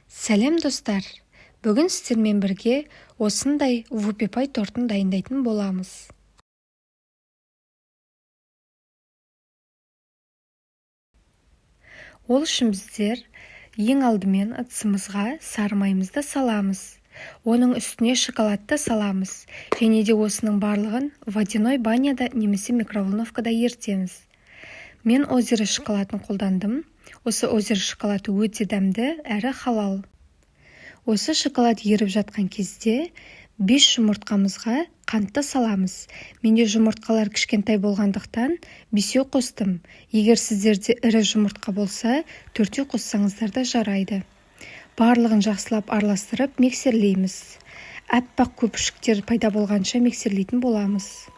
Сәлем достар! Бүгін сіздермен бірге осындай вупи-пай тортын дайындайтын боламыз. Ол үшін біздер ең алдымен ыдысымызға сары майымызды саламыз. Оның үстіне шоколадты саламыз. Және де осының барлығын водяной баняда немесе микроволновкада ерітеміз. Мен озеро шоколадын қолдандым. Осы озеро шоколады өте дәмді әрі халал. Осы шоколад еріп жатқан кезде 5 жұмыртқамызға қантты саламыз. Менде жұмыртқалар кішкентай болғандықтан 5 қостым. Егер сіздерде ірі жұмыртқа болса, 4 қоссаңыздар да жарайды. Барлығын жақсылап араластырып миксерлейміз. Аппақ көпіршіктер пайда болғанша миксерлейтін боламыз.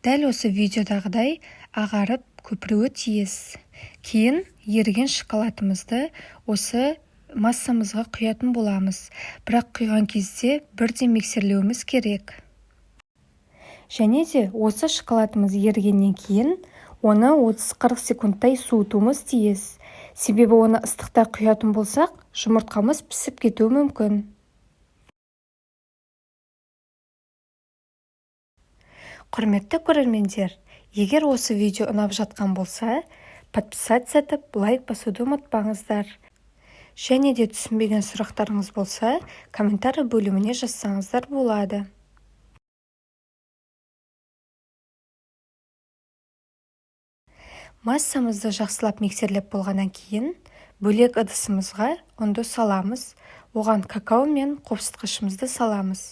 Дәл осы видеодағыдай ағарып көпіруі тиіс. Кейін еріген шоколадымызды осы массамызға құятын боламыз. Бірақ құйған кезде бірден миксерлеуіміз керек. Және де осы шоколадымыз ерігеннен кейін оны 30-40 секундтай суытуымыз тиіс. Себебі оны ыстықта құятын болсақ, жұмыртқамыз пісіп кетуі мүмкін. Құрметті көрермендер, егер осы видео ұнап жатқан болса, подписаться етіп, лайк басуды ұмытпаңыздар. Және де түсінбеген сұрақтарыңыз болса, комментарий бөліміне жазсаңыздар болады. Массамызды жақсылап миксерлеп болғаннан кейін, бөлек ыдысымызға ұнды саламыз, оған какао мен қопсытқышымызды саламыз.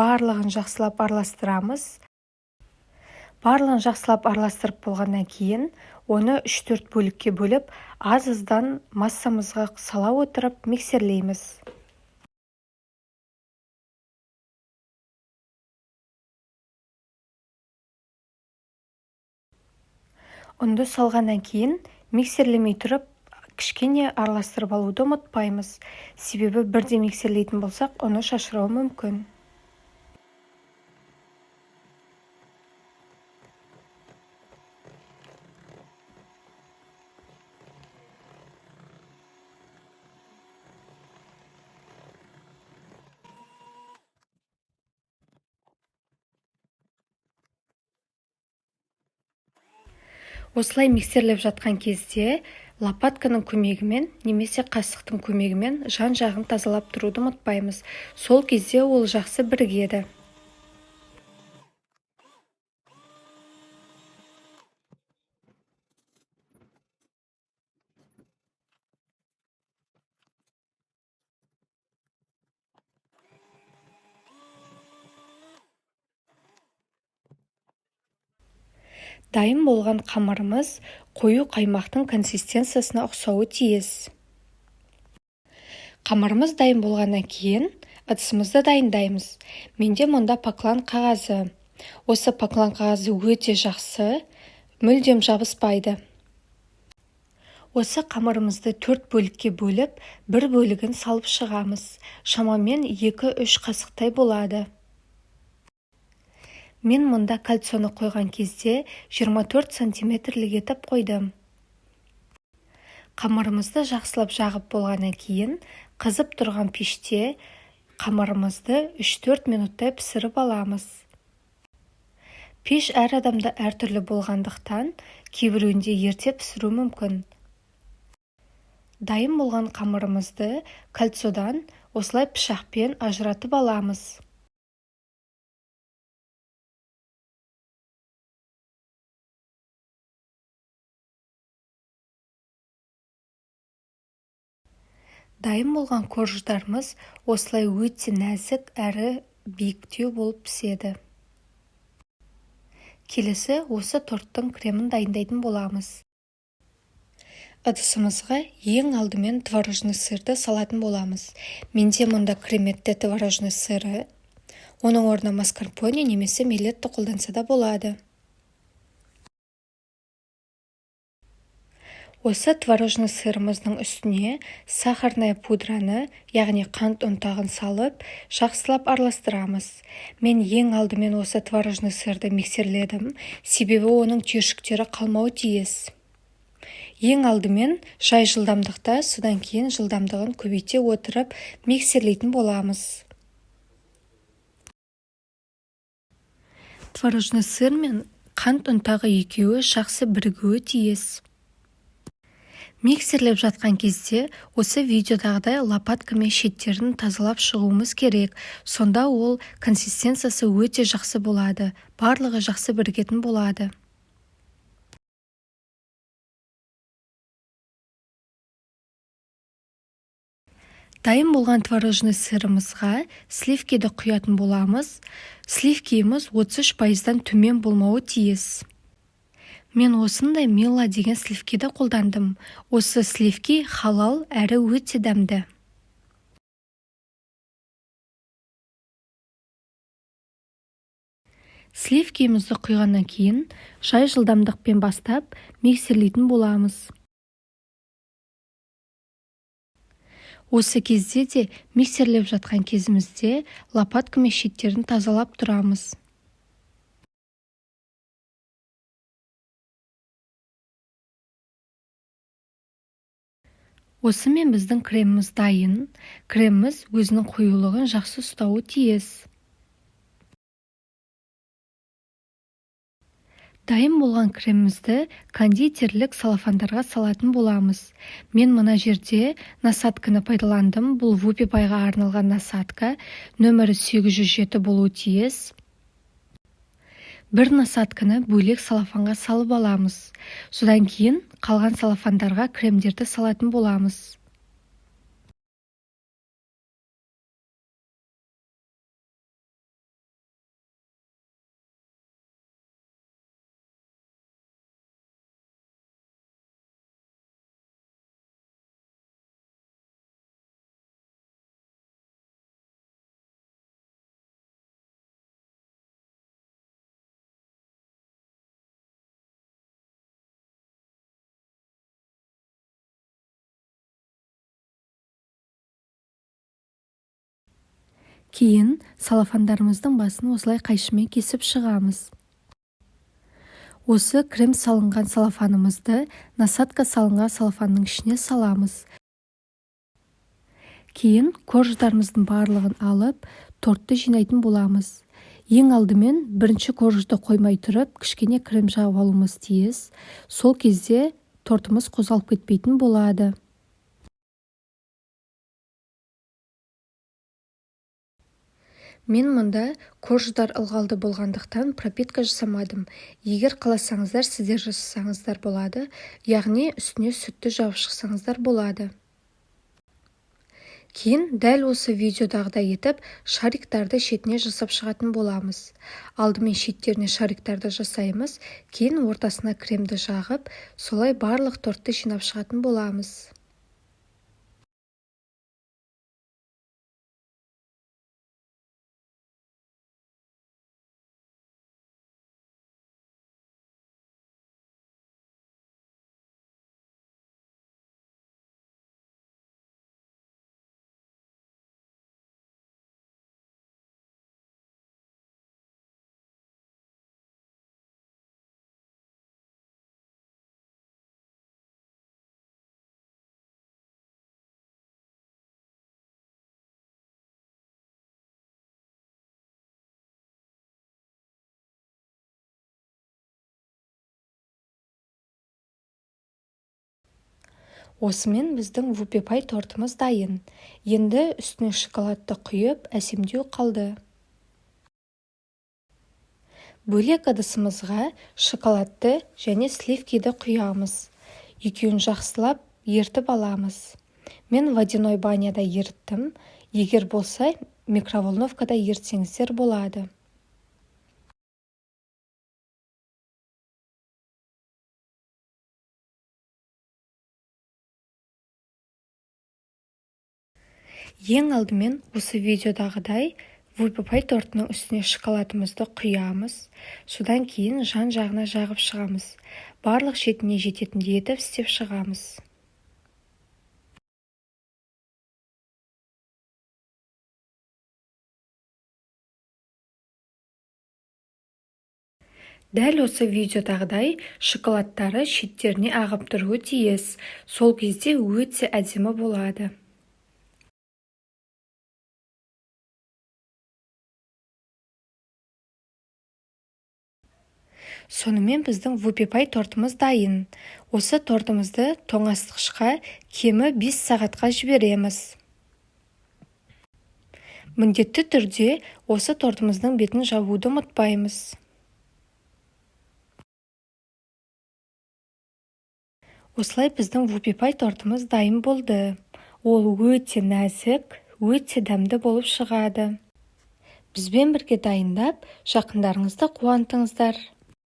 Барлығын жақсылап араластырамыз. Барлығын жақсылап араластырып болғаннан кейін, оны 3-4 бөлікке бөліп, аз-аздан массамызға сала отырып миксерлейміз. Ұнды салғаннан кейін, миксерлемей тұрып, кішкене араластырып алуды ұмытпаймыз. Себебі бірде миксерлейтін болсақ, оны шашырауы мүмкін. Осылай миксерлеп жатқан кезде лопатканың көмегімен немесе қасықтың көмегімен жан-жағын тазалап тұруды ұмытпаймыз. Сол кезде ол жақсы бірігеді. Дайын болған қамырымыз қою қаймақтың консистенциясына ұқсауы тиіс. Қамырымыз дайын болғаннан кейін ыдысымызды дайындаймыз. Менде мұнда поклан қағазы. Осы поклан қағазы өте жақсы, мүлдем жабыспайды. Осы қамырымызды 4 бөлікке бөліп, бір бөлігін салып шығамыз. Шамамен 2-3 қасықтай болады. Мен мұнда кальцоны қойған кезде 24 сантиметрлік етіп қойдым. Қамырымызды жақсылап жағып болғаннан кейін, қызып тұрған пеште қамырымызды 3-4 минуттай пісіріп аламыз. Пеш әр адамда әртүрлі болғандықтан, кейбіреуінде ерте пісіру мүмкін. Дайын болған қамырымызды кальцодан осылай пышақпен ажыратып аламыз. Дайын болған корждарымыз осылай өте нәзік әрі биіктеу болып піседі. Келесі осы торттың кремін дайындайтын боламыз. Ыдысымызға ең алдымен творожный сырды салатын боламыз. Менде мұнда креметті творожный сыры, оның орнына маскарпоне немесе милетті қолданса да болады. Осы творожный сырымыздың үстіне сахарная пудраны, яғни қант ұнтағын салып, жақсылап араластырамыз. Мен ең алдымен осы творожный сырды миксерледім, себебі оның түйіршіктері қалмауы тиіс. Ең алдымен жай жылдамдықта, содан кейін жылдамдығын көбейте отырып миксерлейтін боламыз. Творожный сыр мен қант ұнтағы екеуі жақсы бірігуі тиіс. Миксерлеп жатқан кезде осы видеодағыдай лопаткамен шеттерін тазалап шығуымыз керек. Сонда ол консистенциясы өте жақсы болады, барлығы жақсы бірігетін болады. Дайын болған творожный сырымызға сливкиді құятын боламыз. Сливкиіміз 33%-дан төмен болмауы тиіс. Мен осындай Милла деген сливкиді қолдандым. Осы сливки халал әрі өте дәмді. Сливкиімізді құйғаннан кейін жай жылдамдықпен бастап миксерлейтін боламыз. Осы кезде де миксерлеп жатқан кезімізде лопаткамен шеттерін тазалап тұрамыз. Осымен біздің креміміз дайын. Креміміз өзінің қоюлығын жақсы ұстауы тиіс. Дайын болған кремімізді кондитерлік салафандарға салатын боламыз. Мен мына жерде насадканы пайдаландым. Бұл вупипайға арналған насадка. Нөмірі 807 болуы тиіс. Бір насадканы бөлек салафанға салып аламыз. Содан кейін қалған салафандарға кремдерді салатын боламыз. Кейін салафандарымыздың басын осылай қайшымен кесіп шығамыз. Осы крем салынған салафанымызды насадка салынған салафанның ішіне саламыз. Кейін корждарымыздың барлығын алып, тортты жинайтын боламыз. Ең алдымен бірінші коржды қоймай тұрып, кішкене крем жағып алуымыз тиіс. Сол кезде тортымыз қозғалып кетпейтін болады. Мен мұнда корждар ылғалды болғандықтан пропитка жасамадым. Егер қаласаңыздар, сіздер жасасаңыздар болады, яғни үстіне сүтті жауып шықсаңыздар болады. Кейін дәл осы видеодағыдай етіп шариктарды шетіне жасап шығатын боламыз. Алдымен шеттеріне шариктарды жасаймыз, кейін ортасына кремді жағып, солай барлық тортты жинап шығатын боламыз. Осымен біздің вупипай тортымыз дайын. Енді үстіне шоколадты құйып, әсемдеу қалды. Бөлек ыдысымызға шоколадты және сливкиді құямыз. Екеуін жақсылап ертіп аламыз. Мен водяной баняда ерттім. Егер болса, микроволновкада ертсеңіздер болады. Ең алдымен осы видеодағыдай Вупи-пай тортының үстіне шоколадымызды құямыз. Содан кейін жан-жағына жағып шығамыз. Барлық шетіне жететіндей етіп істеп шығамыз. Дәл осы видеодағыдай шоколадтары шеттеріне ағып тұруы тиіс. Сол кезде өте әдемі болады. Сонымен біздің вупи-пай тортымыз дайын. Осы тортымызды тоңазытқышқа кемі 5 сағатқа жібереміз. Міндетті түрде осы тортымыздың бетін жабуды ұмытпаймыз. Осылай біздің вупи-пай тортымыз дайын болды. Ол өте нәзік, өте дәмді болып шығады. Бізбен бірге дайындап, жақындарыңызды қуантыңыздар.